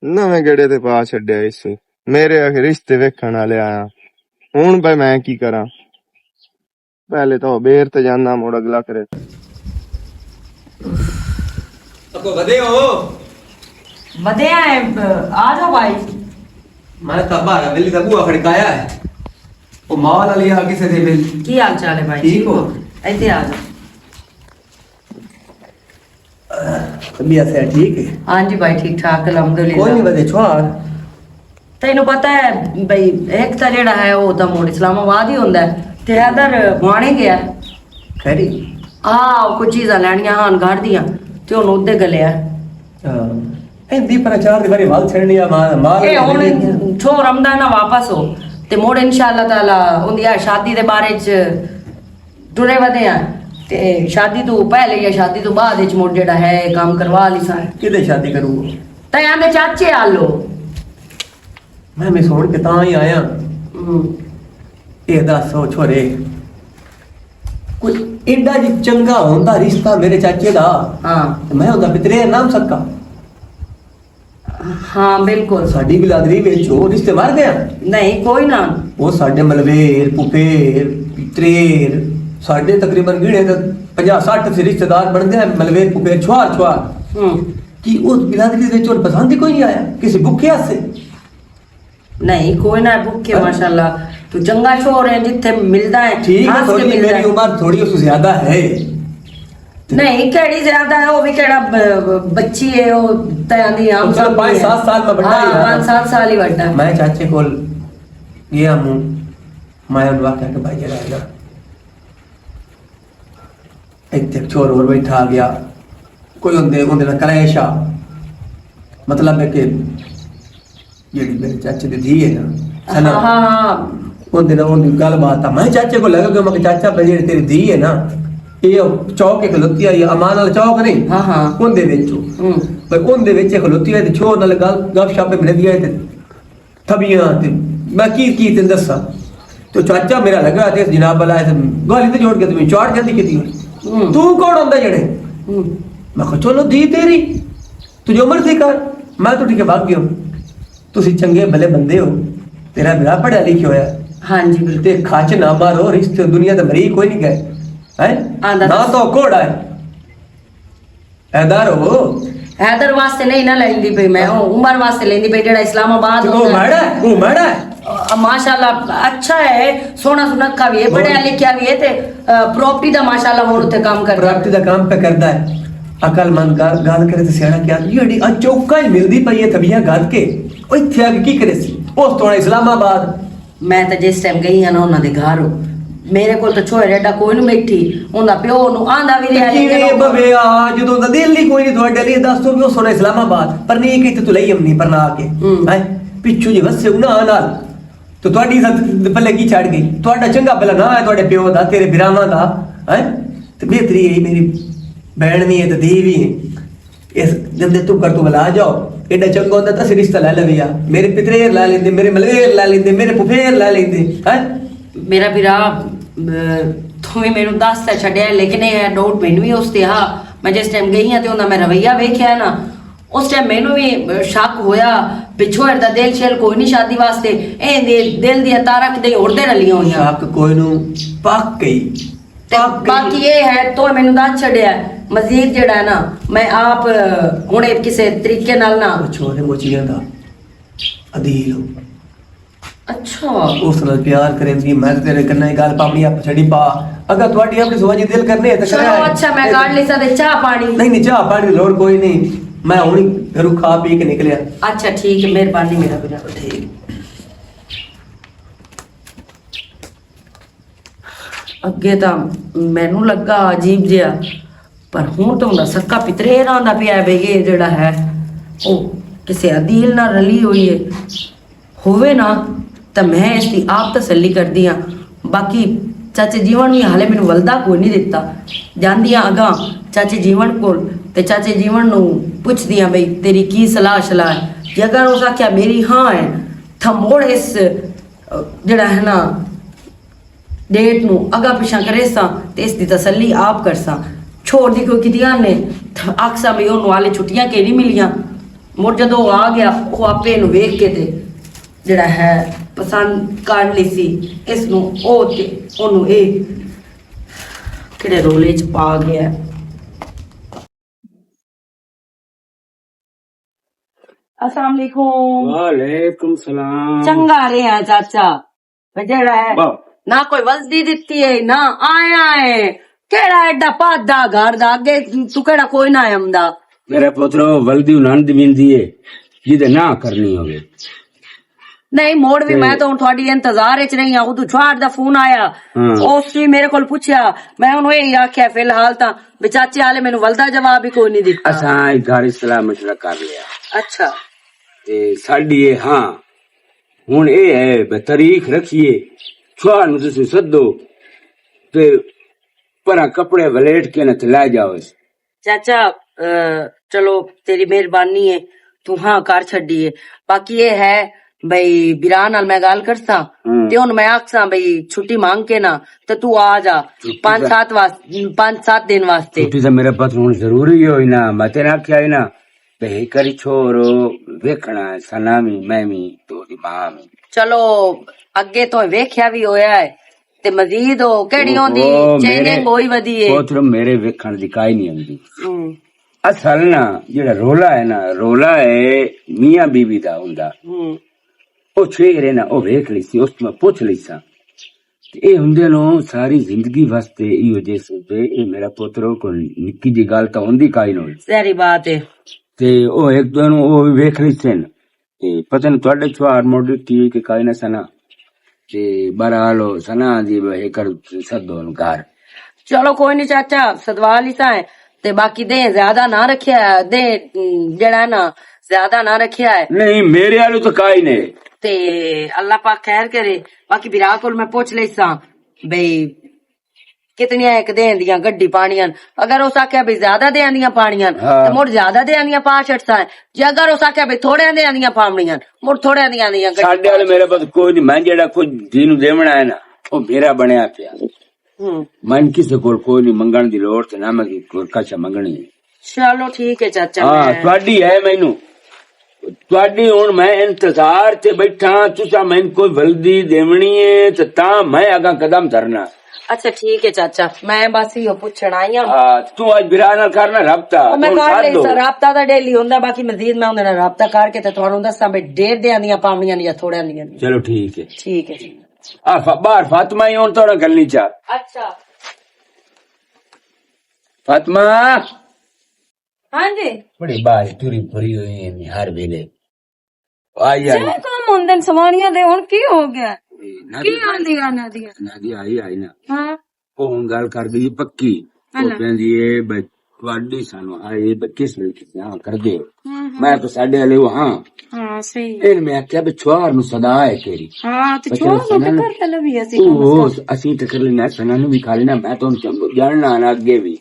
नवें गड़े ते पा छड्या इस मेरे रिश्ते वेखण वाले आया हुण भाई मैं की करा पहले तो बेर ते जाना मुड़ अगला करे आपको बधे हो बधे आए आ जाओ भाई मैं तब आ रहा बिल्ली का बुआ खड़काया है वो माल वाली आ किसे दे बिल की हाल चाल है भाई ठीक हो ऐसे आ जाओ तबीयत है ठीक है हाँ जी भाई ठीक ठाक कोई अलहमदुलिल्लाह नहीं बधे छोड़ तेनू पता है भाई एक तो जेड़ा है वो तो मोड़ इस्लामाबाद ही होंदा है ते इधर माणे गया खैरी हाँ कुछ चीज़ां लैनियां हां घर दियां ते हुण उदे गलिया ए दीपरा चार दी बारी माल छड़नी है माल ए हुण छो रमदान ना वापस हो ते मोड़ इंशाअल्लाह ताला उंदी शादी दे बारे च टुरे वदे आ ते शादी तो पहले या शादी तो बाद विच मोड़ जेड़ा है काम करवा ली सा किदे शादी करूं ते आंदे चाचे आलो मैं सुन के तां ही आया ए दसो छोरे कोई एडा जी चंगा होंदा रिश्ता मेरे चाचे दा हाँ ते मैं उंदा पितरे नाम सक्का हाँ बिल्कुल साडी बिलादरी विच ओ रिश्ते मर गया नहीं कोई ना वो साडे मलवेर पुपेर पितरेर साडे तकरीबन गिणे तो 50-60 से रिश्तेदार बनते हैं मलवेर पुपेर छुआर कि उस बिलादरी विच और पसंद ही कोई नहीं आया किसी भुखे से नहीं कोई ना भूखे माशाल्लाह तू चंगा छोर है जिथे मिलता है ठीक है हंस के थोड़ी मिलदा मेरी है। उम्र थोड़ी उससे ज्यादा है। नहीं केड़ी ज्यादा है वो भी केड़ा बच्ची है वो तयांदी हम तो चलो सब 5-7 साल में बड़ा ही है। 5-7 साल ही बड़ा है। मैं चाचे को गया हूँ मैं उनका कह के भाई जरा आएगा एक छोर और बैठा आ गया कोई उनके ना कलेशा मतलब है कि जेडी मेरे चाचे दी धी है ना सना हाँ उनके ना उनकी गल बात मैं चाचे को लगा कि मैं चाचा भाई जेडी तेरी धी है ना ये चौक खलोती है अमान वाला चौक नहीं हाँ हाँ उनके विचों पर उनके विच खलोती है ते छोर नाल गल गपशप मिल दिया ते थबियां ते मैं की तेन दसा तो चाचा मेरा लगा ते जनाब वाला गाली ते जोड़ के तुम्हें चौड़ जल्दी की तू कौन होंदा जेड़े मैं कहा चलो दी तेरी तुझे उम्र थी कर मैं तो ठीक है भाग गया तुसी चंगे भले बंदे हो तेरा मेरा पढ़ा लिखा होया हाँ जी बिल्कुल ते खाच ना मारो रिश्ते दुनिया ते मरी कोई नहीं गए हैं ना तो कोड़ा है हैदर हो हैदर वास्ते नहीं ना लेंदी पे मैं उमर वास्ते लेंदी पे जेड़ा इस्लामाबाद वो मैड़ा है माशाल्लाह अच्छा है सोना सुनक्खा भी है पढ़िया लिखिया भी है ते प्रॉपर्टी दा माशाल्लाह हुण उत्ते काम करदा प्रॉपर्टी दा काम पे करदा है अकलमंद गाल करे ते सियाणा क्या जेडी आ चौका ही मिलदी पई है तबिया गाल के ओ इत्थे आके की करे सी उस तो इस्लामाबाद मैं तो जिस टाइम गई हां ना उन्हां दे घर मेरे कोल तो छोए रेडा कोई नहीं बैठी उनदा प्यो नु आंदा भी रिया किवे बवे आ जदों दा दिल नहीं कोई नहीं ਤੁਹਾਡੇ ਲਈ ਦੱਸ ਦੋ ਵੀ ਉਹ ਸੋਨਾ ਇਸਲਾਮਾਬਾਦ ਪਰ ਨਹੀਂ ਕਿ ਤੂੰ ਲਈ ਅਮਨੀ ਪਰ ਨਾ ਕੇ ਹੈ ਪਿੱਛੂ ਜੀ ਵਸੇ ਉਹਨਾਂ ਨਾਲ ਤੇ ਤੁਹਾਡੀ ਪੱਲੇ ਕੀ ਛੱਡ ਗਈ ਤੁਹਾਡਾ ਚੰਗਾ ਭਲਾ ਨਾ ਹੈ ਤੁਹਾਡੇ ਪਿਓ ਦਾ ਤੇਰੇ ਬਿਰਾਵਾਂ ਦਾ ਹੈ ਤੇ ਬਿਹਤਰੀ ਹੈ ਮੇਰੀ ਭੈਣ ਵੀ ਹੈ ਤੇ ਧੀ ਵੀ ਹੈ ਇਸ ਜਦ ਤੂੰ ਕਰ ਤੂੰ ਬਲਾ ਜਾਓ एडा चंगा होंदा तां रिश्ता ले लविया मेरे पितरेर ला लेंदे मेरे मलवेर ला लेंदे मेरे फुफेर ला लेंदे हैं मेरा बिरा तुम्हें मेनू दस ते छड्या लेकिन ये डाउट मैनू भी उसते हा मैं जिस टाइम गई हां ते उन्दा मैं रवैया वेख्या ना उस टाइम मैनू भी शक होया पिछोड़ दा दिल शेल कोई नहीं शादी वास्ते ए दिल दी तारक दे उड़दे रलियां होईयां शक कोई नु पक गई बाकी ये है तो मैनू दस छड्या मजीद जेड़ा है ना मैं आप हुणे किसी तरीके नाल ना छोरे मोचियां दा अदील हो अच्छा उस नाल प्यार करेंदी मैं तेरे कन्ने गल पावनी आप छड़ी पा अगर ਤੁਹਾਡੀ ਆਪਣੀ ਸੁਭਾਜੀ ਦਿਲ करने है तो चलो अच्छा मैं काट ली सा चाह पानी नहीं चाह पानी की लोड़ कोई नहीं मैं हुणी घरों खा पी के निकलिया अच्छा ठीक है मेहरबानी मेरा बिरा ठीक ਅੱਗੇ ਤਾਂ ਮੈਨੂੰ ਲੱਗਾ ਅਜੀਬ ਜਿਹਾ ਪਰ ਹੁਣ ਤਾਂ ਉਹਦਾ ਸੱਕਾ ਪਿਤਰੇ ਰਾਂਦਾ ਪਿਆ ਬਈ ਇਹ ਜਿਹੜਾ ਹੈ ਉਹ ਕਿਸੇ ਅਦੀਲ ਨਾਲ ਰਲੀ ਹੋਈ ਹੈ ਹੋਵੇ ਨਾ ਤਾਂ ਮੈਂ ਇਸ ਦੀ ਆਪ ਤਸੱਲੀ ਕਰਦੀ ਆ ਬਾਕੀ ਚਾਚੇ ਜੀਵਨ ਵੀ ਹਾਲੇ ਮੈਨੂੰ ਵਲਦਾ ਕੋਈ ਨਹੀਂ ਦਿੱਤਾ ਜਾਂਦੀ ਆ ਅਗਾ ਚਾਚੇ ਜੀਵਨ ਕੋਲ ਤੇ ਚਾਚੇ ਜੀਵਨ ਨੂੰ ਪੁੱਛਦੀ ਆ ਬਈ ਤੇਰੀ ਕੀ ਸਲਾਹ ਹੈ ਜੇ ਅਗਰ ਉਸ ਆਖਿਆ ਮੇਰੀ ਹਾਂ ਹੈ ਤਾਂ ਮੋੜ ਇਸ ਜਿਹੜਾ ਹੈ ਨਾ डेट नु अगा पिछा करे सा ते इस दी तसल्ली आप कर सा छोड़ दी कोई कितियां ने आखसा भी ओनु वाले छुट्टियां के नहीं मिलियां मोर जदों आ गया वो आपे नु वेख के ते जेड़ा है पसंद कर ली सी इस नु ओ ते ओनु ए केड़े रोले च पा गया अस्सलाम वालेकुम वालेकुम सलाम चंगा रहा चाचा जेड़ा है ना कोई वल्दी दित्ती है ना आया है केड़ा एडा पादा घर दा अगे तू केड़ा कोई ना आमदा मेरा पुत्रो वल्दी आनंद मिलदी है जिदे ना करनी होवे नहीं मोड़ भी मैं तो थोड़ी इंतजार च रही हूं उदू छुआड़ दा फोन आया उस भी मेरे कोल पूछया मैं उन्हें यही आख्या फिलहाल तां चाचे वाले मैनू वल्दा जवाब ही कोई नहीं दित्ता असां घर सलाह मशवरा कर लिया अच्छा ते साडी हां हुन ए है तारीख रखिए छुआड़ नु तुसी सदो ते परा कपड़े वलेट के न ला जाओ चाचा चलो तेरी मेहरबानी है तू हाँ कर छड़ी है बाकी ये है भाई बिरा नाल मैं गल करसा ते हुन मैं आखसा भाई छुट्टी मांग के ना ते तू आ जा 5-7 दिन वास्ते छुट्टी तो मेरे पास हुन जरूरी होई ना मैं तेरे आख्या है ना भाई करी छोरो वेखना सनामी मैमी तो मां चलो अगे तो वेख्या भी होया है ते मजीद हो केड़ी होंदी चेंजिंग होई वदी है पुत्र मेरे वेखण दी काई नहीं आंदी असल ना जेड़ा रोला है ना रोला है मियां बीवी दा हुंदा ओ ਉਹ ਸ਼ੇਰ ਹੈ ਨਾ ਉਹ ਵੇਖ ਲਈ ਸੀ, ਉਸ ਤੋਂ ਮੈਂ ਪੁੱਛ ਲਈ ਸਾਂ ਇਹ ਹੁੰਦੇ ਨੂੰ ਸਾਰੀ ਜ਼ਿੰਦਗੀ ਵਾਸਤੇ ਇਹੋ ਜੇ ਸੋਚੇ ਇਹ ਮੇਰਾ ਪੁੱਤਰ ਕੋਈ ਨਿੱਕੀ ਜੀ ਗੱਲ ਤਾਂ ਹੁੰਦੀ ਕਾਈ ਨੂੰ ਸਾਰੀ ਬਾਤ ਹੈ ਤੇ ਉਹ ਇੱਕ ਦੋ ਨੂੰ ਉਹ ਵੀ ਵੇਖ ਲਈ ਸੀ ਤੇ ਪਤਾ ਨਹੀਂ ਤੁਹਾਡੇ ਛੁਆਰ ਮੋਢੀ ਟੀ ਕਿ ਕਾਈ ਨਾ ਸਨਾ ਤੇ ਬਰਾਲੋ ਸਨਾ ਦੀ ਇਹ ਕਰ ਸਦੋ ਨੂੰ ਘਰ ਚਲੋ ਕੋਈ ਨਹੀਂ ਚਾਚਾ ਸਦਵਾ ਲਿਸਾ ਹੈ ਤੇ ਬਾਕੀ ਦੇ ਜ਼ਿਆਦਾ ਨਾ ਰੱਖਿਆ ਦੇ ਜਿਹੜਾ ਨਾ ਜ਼ਿਆਦਾ ਨਾ ਰੱਖਿਆ ਹੈ ਨਹੀਂ ਮੇਰੇ ਵਾਲੂ ਤਾਂ ਕਾਈ ਨੇ ਤੇ ਅੱਲਾਹ ਪਾਕ ਖੈਰ करे बाकी विरा कोल मैं पूछ ली सा बई कितनियां एक दें दियां गड्डी पानियां अगर उस आख्या भी ज्यादा दें दियां पानियां तो मुड़ ज्यादा दें दियां पा छटसा है जे अगर उस आख्या भी थोड़े दें दियां पावनियां मुड़ थोड़े दियां साडे वाले मेरे पास कोई नहीं मैं जेड़ा कुछ धी नु देवना है ना वो मेरा बनया पिया मन किसे कोई नहीं मंगण दी लोड़ ते ना मैं कोई कछ मंगणी चलो ठीक है चाचा हां ਤੁਹਾਡੀ है मैनू ਤੁਹਾਡੀ ਹੁਣ ਮੈਂ ਇੰਤਜ਼ਾਰ ਤੇ ਬੈਠਾ ਤੁਸੀਂ ਮੈਨੂੰ ਕੋਈ ਵਲਦੀ ਦੇਵਣੀ ਹੈ ਤੇ ਤਾਂ ਮੈਂ ਅਗਾ ਕਦਮ ਧਰਨਾ अच्छा ठीक है चाचा मैं बस यो पूछण आई हां तू आज बिरा नाल करना राबता मैं कर ले राबता दा डेली हुंदा बाकी मजीद मैं उंदे नाल राबता करके ते तुहानू दस्सां बे डेढ़ दे आंदियां पावनियां या थोड़े आंदियां चलो ठीक है जी बाहर फातिमा ही हुन तोड़ा गलनी चा अच्छा फातिमा हाँ जी बड़ी बात तुरी भरी हुई है हर वेले आई आई काम होंदे सवानियां दे हुन की हो गया की आंदियां नादिया आई ना हां ਉਹ ਹੁਣ ਗੱਲ ਕਰ ਗਈ ਪੱਕੀ ਉਹ ਕਹਿੰਦੀ ਏ ਬਈ ਤੁਹਾਡੀ ਸਾਨੂੰ ਆਏ ਕਿਸ ਲਈ ਹਾਂ ਕਰਦੇ ਮੈਂ ਤਾਂ ਸਾਡੇ ਵਾਲੇ ਹਾਂ ਸਹੀ ਇਹ ਮੈਂ ਆਖਿਆ ਵੀ ਛੁਆਰ ਨੂੰ ਸਦਾ ਹੈ ਤੇਰੀ ਹਾਂ ਤੇ ਛੁਆਰ ਨੂੰ ਤੇ ਕਰ ਲੈ ਵੀ ਅਸੀਂ ਅਸੀਂ ਤੇ ਕਰ ਲੈਣਾ ਸਨਾ ਨੂੰ ਵੀ ਖਾ ਲੈਣਾ ਮੈਂ ਤੁਹਾਨੂੰ ਜਾਣਨਾ ਨਾ ਅੱਗੇ ਵੀ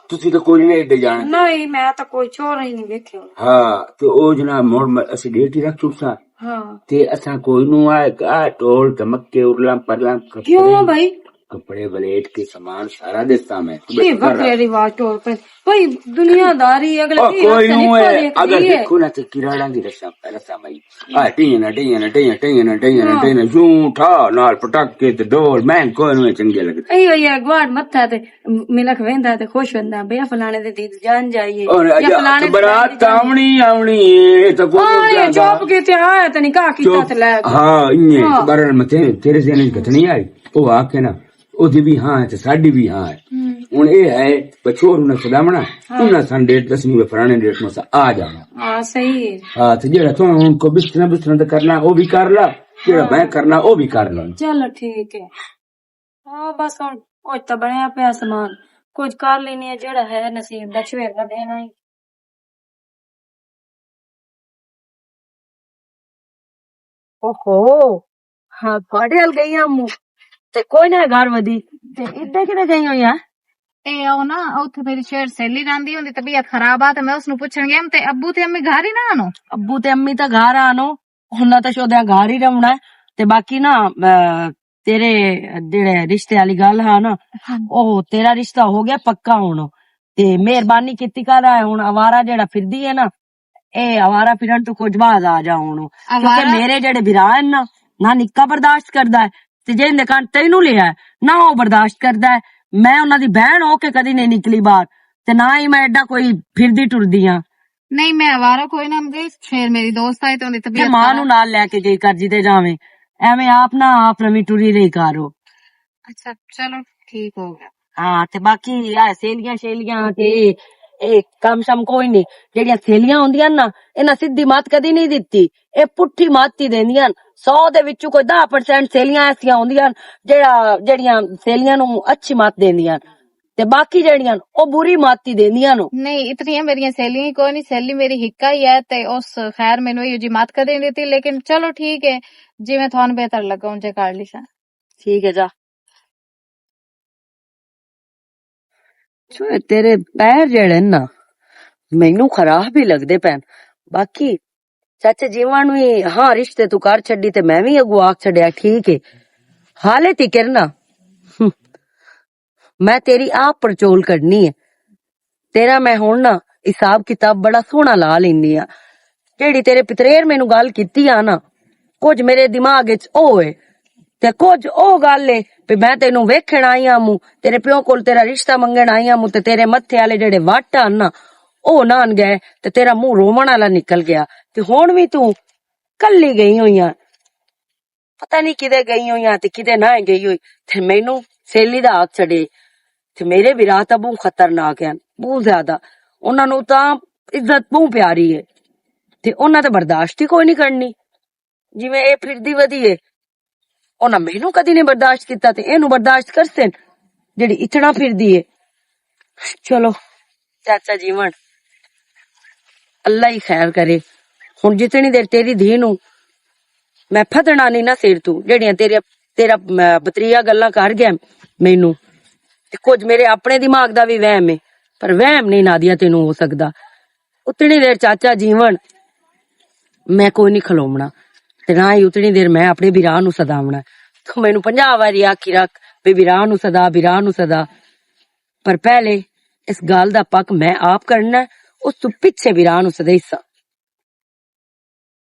ਤੁਸੀਂ ਤਾਂ ਕੋਈ ਨਹੀਂ ਏਡੇ ਜਾਣ ਨਹੀਂ ਮੈਂ ਤਾਂ ਕੋਈ ਛੋਰ ਹੀ ਨਹੀਂ ਵੇਖਿਆ ਹਾਂ ਤੇ ਉਹ ਜਨਾਬ ਮੋੜ ਅਸੀਂ ਡੇਟ ਹੀ ਰੱਖ ਚੁੱਕਾ ਹਾਂ ਤੇ ਅਸਾਂ ਕੋਈ ਨੂੰ ਆਏ ਟੋਲ ਟਮਕੇ ਉਰਲਾਂ ਪਰਲਾਂ क्यों भाई कपड़े वलेट के सामान सारा देता मैं ये बकरे रिवाज टोल पे भाई दुनियादारी अगले कोई नहीं है अगर देखो ना तो किराड़ा की रस्सा मई टीना झूठा नाल पटाके ते ढोल मैं कोई नहीं चंगे लगदे अयो ये ग्वाड मत्था ते मिलक वेंदा ते खुश होंदा बे फलाने दे दीद जान जाइए या फलाने बरात आवनी है तो कोई चुप के ते आया ते निकाह कीता ते ले हां इने बरन मथे तेरे से नहीं कतनी आई ओ आके ना ਉਹਦੀ ਵੀ ਹਾਂ ਤੇ ਸਾਡੀ ਵੀ ਹਾਂ ਹੁਣ ਇਹ ਹੈ ਬਚੋਰ ਨੂੰ ਸਦਾਮਣਾ ਉਹਨਾਂ ਸੰ ਡੇਟ ਦਸਵੀਂ ਫਰਾਣੇ ਡੇਟ ਨੂੰ ਆ ਜਾਣਾ ਹਾਂ ਸਹੀ ਹੈ ਹਾਂ ਤੇ ਜਿਹੜਾ ਤੂੰ ਹੁਣ ਕੋ ਬਿਸਤਰਾ ਤੇ ਕਰਨਾ ਉਹ ਵੀ ਕਰ ਲਾ ਜਿਹੜਾ ਮੈਂ ਕਰਨਾ ਉਹ ਵੀ ਕਰ ਲਾ ਚਲੋ ਠੀਕ ਹੈ ਹਾਂ ਬਸ ਹੁਣ ਉਹ ਤਾਂ ਬਣਿਆ ਪਿਆ ਸਮਾਨ ਕੁਝ ਕਰ ਲੈਣੀ ਹੈ ਜਿਹੜਾ ਹੈ ਨਸੀਬ ਦਾ ਛਵੇਲਾ ਦੇਣਾ ਹੀ ओहो हाँ ਤੁਹਾਡੇ ਹਲ ਗਈ ਆ ਮੂੰ ਤੇ ਕੋਈ ਨਾ ਘਰ ਵਧੀ ਤੇ ਇੱਦਾਂ ਕਿਤੇ ਗਈ ਹੋਈ ਆ ਇਹ ਉਹ ਨਾ ਉੱਥੇ ਮੇਰੀ ਸ਼ੇਰ ਸਹੇਲੀ ਰਹਿੰਦੀ ਹੁੰਦੀ ਤਬੀਅਤ ਖਰਾਬ ਆ ਤੇ ਮੈਂ ਉਸਨੂੰ ਪੁੱਛਣ ਗਿਆ ਤੇ ਅੱਬੂ ਤੇ ਅੰਮੀ ਘਰ ਹੀ ਨਾ ਆਨੋ ਅੱਬੂ ਤੇ ਅੰਮੀ ਤਾਂ ਘਰ ਆਨੋ ਉਹਨਾਂ ਤਾਂ ਸ਼ੋਦਿਆਂ ਘਰ ਹੀ ਰਹਿਣਾ ਤੇ ਬਾਕੀ ਨਾ ਤੇਰੇ ਜਿਹੜੇ ਰਿਸ਼ਤੇ ਵਾਲੀ ਗੱਲ ਹਾਂ ਨਾ ਉਹ ਤੇਰਾ ਰਿਸ਼ਤਾ ਹੋ ਗਿਆ ਪੱਕਾ ਹੁਣ ਤੇ ਮਿਹਰਬਾਨੀ ਕੀਤੀ ਕਰ ਹੁਣ ਅਵਾਰਾ ਜਿਹੜਾ ਫਿਰਦੀ ਹੈ ਨਾ ਇਹ ਅਵਾਰਾ ਫਿਰਨ ਤੋਂ ਕੁਝ ਬਾਅਦ ਆ ਜਾ ਹੁਣ ਕਿਉਂਕਿ ਮੇਰੇ ਜਿਹੜੇ ਵਿਰਾ ਹਨ ਨਾ ਨਿੱਕਾ ਬਰਦਾਸ਼ਤ ਕਰਦਾ ਹੈ ਤੇ ਜੇ ਨਿਕਾਨ ਤੈਨੂੰ ਲਿਆ ਨਾ ਉਹ ਬਰਦਾਸ਼ਤ ਕਰਦਾ ਹੈ ਮੈਂ ਉਹਨਾਂ ਦੀ ਭੈਣ ਹੋ ਕੇ ਕਦੀ ਨਹੀਂ ਨਿਕਲੀ ਬਾਹਰ ਤੇ ਨਾ ਹੀ ਮੈਂ ਐਡਾ ਕੋਈ ਫਿਰਦੀ ਟੁਰਦੀ ਆ ਨਹੀਂ ਮੈਂ ਆਵਾਰਾ ਕੋਈ ਨਾ ਗਈ ਫੇਰ ਮੇਰੀ ਦੋਸਤ ਆਈ ਤੇ ਉਹਦੀ ਤਬੀਅਤ ਮਾਂ ਨੂੰ ਨਾਲ ਲੈ ਕੇ ਗਈ ਕਰਜੀ ਤੇ ਜਾਵੇਂ ਐਵੇਂ ਆਪ ਨਾ ਆਪ ਨਵੀਂ ਟੁਰੀ ਰਹੀ ਕਰੋ ਅੱਛਾ ਚਲੋ ਠੀਕ ਹੋ ਗਿਆ ਹਾਂ ਤੇ ਬਾਕੀ ਆ ਸਹੇਲੀਆਂ ਤੇ ਇਹ ਕੰਮ ਸ਼ਮ ਕੋਈ ਨਹੀਂ ਜਿਹੜੀਆਂ ਸਹੇਲੀਆਂ ਹੁੰਦੀਆਂ ਨਾ ਇਹਨਾਂ ਸਿੱਧੀ ਮੱਤ ਕਦੀ ਨਹੀਂ ਦਿੱਤੀ ਇਹ ਪੁੱਠੀ ਮੱਤ ਹੀ ਦਿੰਦੀਆਂ 100 ਦੇ ਵਿੱਚੋਂ ਕੋਈ 10% ਸਹੇਲੀਆਂ ਐਸੀਆਂ ਹੁੰਦੀਆਂ ਜਿਹੜੀਆਂ ਸਹੇਲੀਆਂ ਨੂੰ ਅੱਛੀ ਮੱਤ ਦਿੰਦੀਆਂ ਤੇ ਬਾਕੀ ਜਿਹੜੀਆਂ ਉਹ ਬੁਰੀ ਮੱਤ ਹੀ ਦਿੰਦੀਆਂ ਨੂੰ ਨਹੀਂ ਇਤਨੀਆਂ ਮੇਰੀਆਂ ਸਹੇਲੀਆਂ ਕੋਈ ਨਹੀਂ ਸਹੇਲੀ ਮੇਰੀ ਹਿੱਕਾ ਹੀ ਹੈ ਤੇ ਉਸ ਖੈਰ ਮੈਨੂੰ ਇਹੋ ਜੀ ਮੱਤ ਕਦੇ ਨਹੀਂ ਦਿੱਤੀ ਲੇਕਿਨ ਚਲੋ ਠੀਕ ਹੈ ਜਿਵੇਂ ਤੁਹਾਨੂੰ ਬਿਹਤਰ ਲੱਗਾ ਉਂਝ ਕਰ ਲਈ ਸਾ ਠੀਕ ਹੈ ਜਾ ਤੇਰੇ ਪੈਰ ਜਿਹੜੇ ਨਾ ਮੈਨੂੰ ਖਰਾਬ ਹੀ ਲੱਗਦੇ ਪੈਣ ਬਾਕੀ ਚਾਚਾ ਜੀਵਾਂ ਨੂੰ ਹਾਂ ਰਿਸ਼ਤੇ ਤੂੰ ਕਰ ਛੱਡੀ ਤੇ ਮੈਂ ਵੀ ਅਗੂ ਆਖ ਛੱਡਿਆ ਠੀਕ ਹੈ ਹਾਲੇ ਤੀ ਕਰਨਾ ਮੈਂ ਤੇਰੀ ਆਪ ਪਰਚੋਲ ਕੱਢਣੀ ਹੈ ਤੇਰਾ ਮੈਂ ਹੁਣ ਨਾ ਹਿਸਾਬ ਕਿਤਾਬ ਬੜਾ ਸੋਹਣਾ ਲਾ ਲੈਂਦੀ ਆ ਜਿਹੜੀ ਤੇਰੇ ਪਿਤਰੇਰ ਮੈਨੂੰ ਗੱਲ ਕੀਤੀ ਆ ਨਾ ਕੁਝ ਮੇਰੇ ਦਿਮਾਗ ਵਿੱਚ ਉਹ ਹੈ ਤੇ ਕੁਝ ਉਹ ਗੱਲ ਏ ਵੀ ਮੈਂ ਤੈਨੂੰ ਵੇਖਣ ਆਈ ਆ ਮੂੰ ਤੇਰੇ ਪਿਓ ਕੋਲ ਤੇਰਾ ਰਿਸ਼ਤਾ ਮੰਗਣ ਆਈ ਆ ਮੂੰ ਤੇ ਤੇਰੇ ਮੱਥੇ ਵਾਲੇ ਜਿਹੜੇ ਵੱਟ ਹਨ ਨਾ ਉਹ ਨਾਨ ਗਏ ਤੇ ਤੇਰਾ ਮੂੰਹ ਰੋਵਣ ਵਾਲਾ ਨਿਕਲ ਗਿਆ ਤੇ ਹੁਣ ਵੀ ਤੂੰ ਕੱਲੀ ਗਈ ਹੋਈ ਆ ਪਤਾ ਨਹੀਂ ਕਿਤੇ ਗਈ ਹੋਈ ਆ ਤੇ ਕਿਤੇ ਨਾ ਗਈ ਹੋਈ ਤੇ ਮੈਨੂੰ ਸੇਲੀ ਦਾ ਹੱਥ ਛੜੇ ਤੇ ਮੇਰੇ ਵਿਰਾਹ ਤਾਂ ਬਹੁਤ ਖਤਰਨਾਕ ਹਨ, ਬਹੁਤ ਜ਼ਿਆਦਾ। ਉਹਨਾਂ ਨੂੰ ਤਾਂ ਇੱਜ਼ਤ ਬਹੁਤ ਪਿਆਰੀ ਹੈ ਤੇ ਉਹਨਾਂ ਤੇ ਬਰਦਾਸ਼ਤ ਹੀ ਕੋਈ ਨਹੀਂ ਕਰਨੀ। ਜਿਵੇਂ ਇਹ ਫਿਰਦੀ ਵਧੀ ਏ, ਉਹਨਾਂ ਮੈਨੂੰ ਕਦੀ ਨਹੀਂ ਬਰਦਾਸ਼ਤ ਕੀਤਾ ਤੇ ਇਹਨੂੰ ਬਰਦਾਸ਼ਤ ਕਰਸਨ ਜਿਹੜੀ ਇਤਨਾ ਫਿਰਦੀ ਏ। ਚਲੋ ਚਾਚਾ ਜੀਵਨ ਅੱਲਾ ਹੀ ਖੈਰ ਕਰੇ। ਹੁਣ ਜਿਤਨੀ ਦੇਰ ਤੇਰੀ ਧੀ ਨੂੰ ਮੈਂ ਫਦਣਾ ਨਹੀਂ ਨਾ ਸਿਰ ਤੂੰ, ਜਿਹੜੀਆਂ ਤੇਰਾ ਬਤਰੀਆ ਗੱਲਾਂ ਕਰ ਗਿਆ ਮੈਨੂੰ, ਤੇ ਕੁਝ ਮੇਰੇ ਆਪਣੇ ਦਿਮਾਗ ਦਾ ਵੀ ਵਹਿਮ ਹੈ, ਪਰ ਵਹਿਮ ਨਹੀਂ ਨਾਦੀਆ ਤੈਨੂੰ ਹੋ ਸਕਦਾ। ਉਤਨੀ ਦੇਰ ਚਾਚਾ ਜੀਵਨ ਮੈਂ ਕੋਈ ਨਹੀਂ ਖਲੋਮਣਾ ਤੇ ਨਾ ਹੀ ਉਤਨੀ ਦੇਰ ਮੈਂ ਆਪਣੇ ਵਿਰਾਹ ਨੂੰ ਸਦਾਵਣਾ। ਤੂੰ ਮੈਨੂੰ 50 ਵਾਰੀ ਆਖੀ ਰੱਖ ਵੀ ਵਿਰਾਹ ਨੂੰ ਸਦਾ, ਵਿਰਾਹ ਨੂੰ ਸਦਾ, ਪਰ ਪਹਿਲੇ ਇਸ ਗੱਲ ਦਾ ਪੱਕ ਮੈਂ ਆਪ ਕਰਨਾ, ਉਸ ਤੋਂ ਪਿੱਛੇ ਵਿਰਾਹ ਨੂੰ ਸਦਾ ਹਿੱਸਾ।